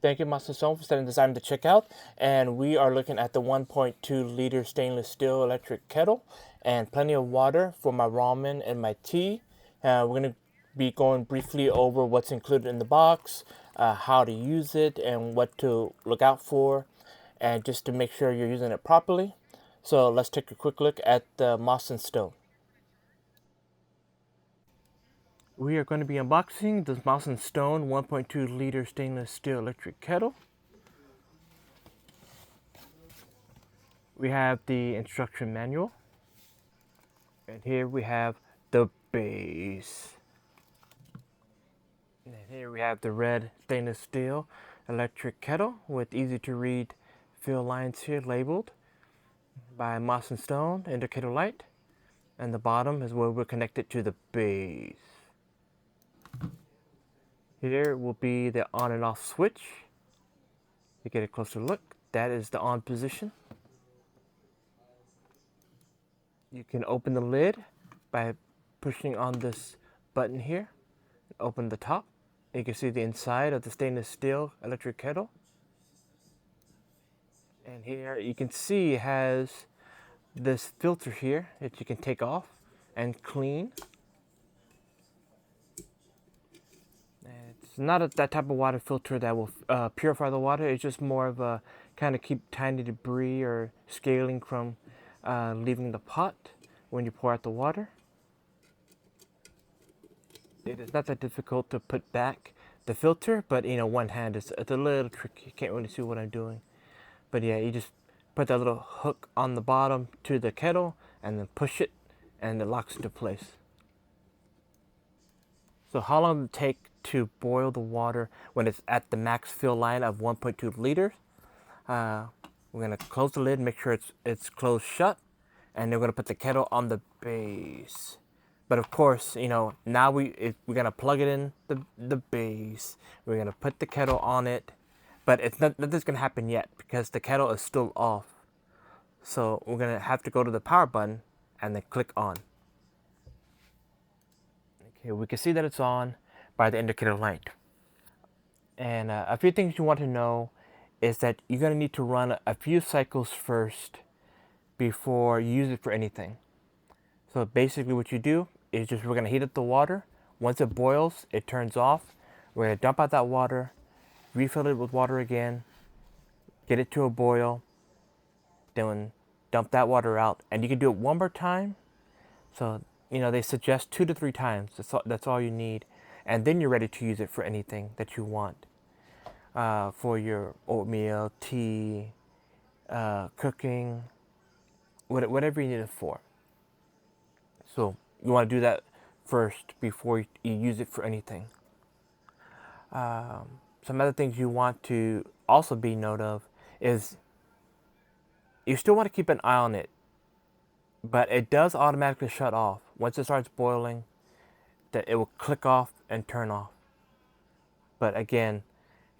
Thank you, Master Stone, for setting this item to check out. And we are looking at the 1.2-liter stainless steel electric kettle and plenty of water for my ramen and my tea. We're going to be going briefly over what's included in the box, how to use it, and what to look out for, and just to make sure you're using it properly. So let's take a quick look at the Moss and Stone. We are going to be unboxing the Moss and Stone 1.2-liter stainless steel electric kettle. We have the instruction manual, and here we have the base. And here we have the red stainless steel electric kettle with easy to read fill lines here labeled by Moss and Stone indicator light. And the bottom is where we're connected to the base. Here will be the on and off switch. To get a closer look, that is the on position. You can open the lid by pushing on this button here. Open the top. You can see the inside of the stainless steel electric kettle. And here you can see it has this filter here that you can take off and clean. And it's not that type of water filter that will purify the water. It's just more of a kind of keep tiny debris or scaling from leaving the pot when you pour out the water. It is not that difficult to put back the filter, but one hand it's a little tricky. You can't really see what I'm doing. But yeah, you just put that little hook on the bottom to the kettle and then push it and it locks into place. So how long does it take to boil the water when it's at the max fill line of 1.2 liters? We're gonna close the lid, make sure it's closed shut, and then we're gonna put the kettle on the base. But of course, now we're gonna plug it in the base. We're gonna put the kettle on it, but nothing's gonna happen yet because the kettle is still off. So we're gonna have to go to the power button and then click on. Okay, we can see that it's on by the indicator light. And a few things you want to know is that you're gonna need to run a few cycles first before you use it for anything. So basically what you do is we're gonna heat up the water. Once it boils, it turns off. We're gonna dump out that water, refill it with water again, get it to a boil, then dump that water out. And you can do it one more time. So, they suggest 2 to 3 times. That's all you need. And then you're ready to use it for anything that you want. For your oatmeal, tea, cooking, whatever you need it for. So you want to do that first before you use it for anything. Some other things you want to also be note of is you still want to keep an eye on it, but it does automatically shut off. Once it starts boiling, that it will click off and turn off. But again,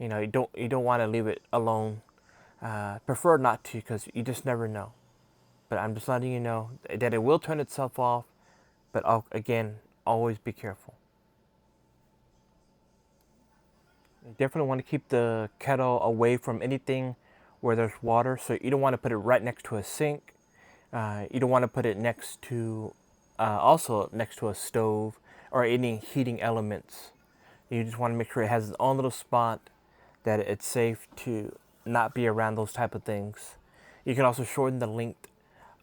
you don't want to leave it alone. Prefer not to because you just never know. But I'm just letting you know that it will turn itself off. But again, always be careful. You definitely want to keep the kettle away from anything where there's water. So you don't want to put it right next to a sink. You don't want to put it next to, also next to a stove or any heating elements. You just want to make sure it has its own little spot that it's safe to not be around those type of things. You can also shorten the length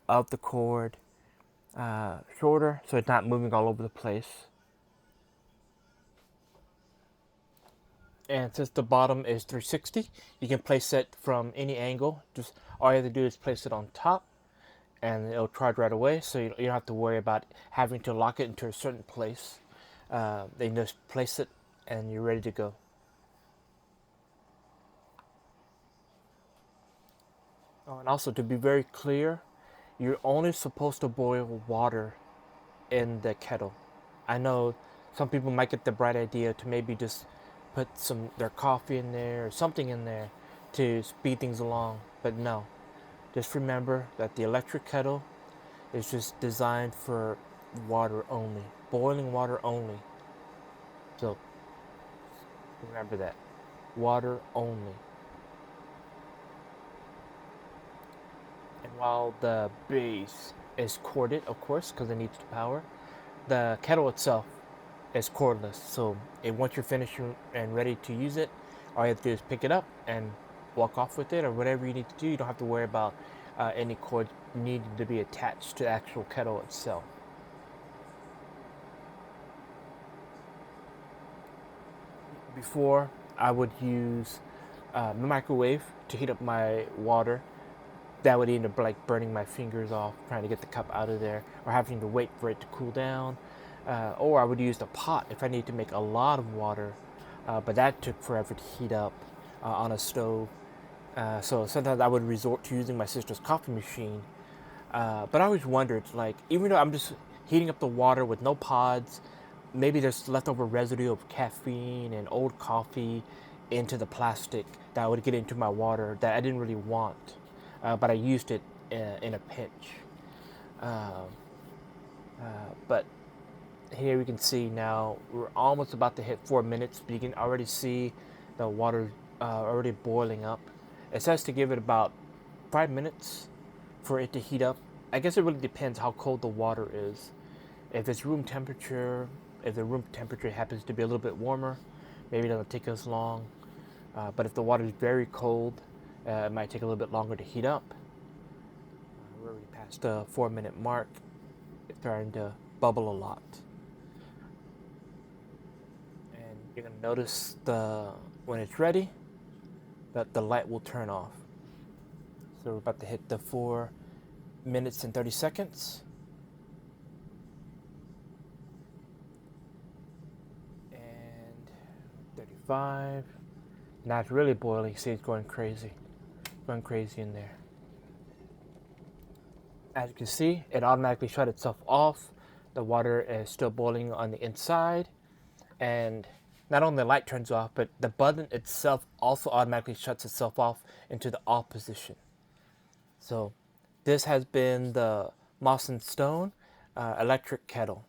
of the cord shorter so it's not moving all over the place. And since the bottom is 360, you can place it from any angle. Just all you have to do is place it on top and it'll charge right away, so you don't have to worry about having to lock it into a certain place. They just place it and you're ready to go. Oh, and also to be very clear, you're only supposed to boil water in the kettle. I know some people might get the bright idea to maybe just put their coffee in there or something in there to speed things along, but no. Just remember that the electric kettle is just designed for water only, boiling water only. So remember that. water only. And while the base is corded, of course, because it needs the power, the kettle itself is cordless. So once you're finished and ready to use it, all you have to do is pick it up and walk off with it, or whatever you need to do. You don't have to worry about any cord needing to be attached to the actual kettle itself. Before, I would use the microwave to heat up my water. That would end up like burning my fingers off trying to get the cup out of there, or having to wait for it to cool down. Or I would use the pot if I need to make a lot of water, but that took forever to heat up on a stove. So sometimes I would resort to using my sister's coffee machine. But I always wondered, like, even though I'm just heating up the water with no pods, maybe there's leftover residue of caffeine and old coffee into the plastic that would get into my water that I didn't really want, but I used it in a pinch. Um, but here we can see now we're almost about to hit 4 minutes, but you can already see the water already boiling up. It says to give it about 5 minutes for it to heat up. I guess it really depends how cold the water is. If it's room temperature, if the room temperature happens to be a little bit warmer, maybe it doesn't take as long. But if the water is very cold, it might take a little bit longer to heat up. We're already past the 4 minute mark. It's starting to bubble a lot. And you're gonna notice when it's ready that the light will turn off. So we're about to hit the 4 minutes and 30 seconds. And 35. Now it's really boiling. See, it's going crazy. Going crazy in there. As you can see, it automatically shut itself off. The water is still boiling on the inside. And not only the light turns off, but the button itself also automatically shuts itself off into the off position. So this has been the Moss and Stone electric kettle.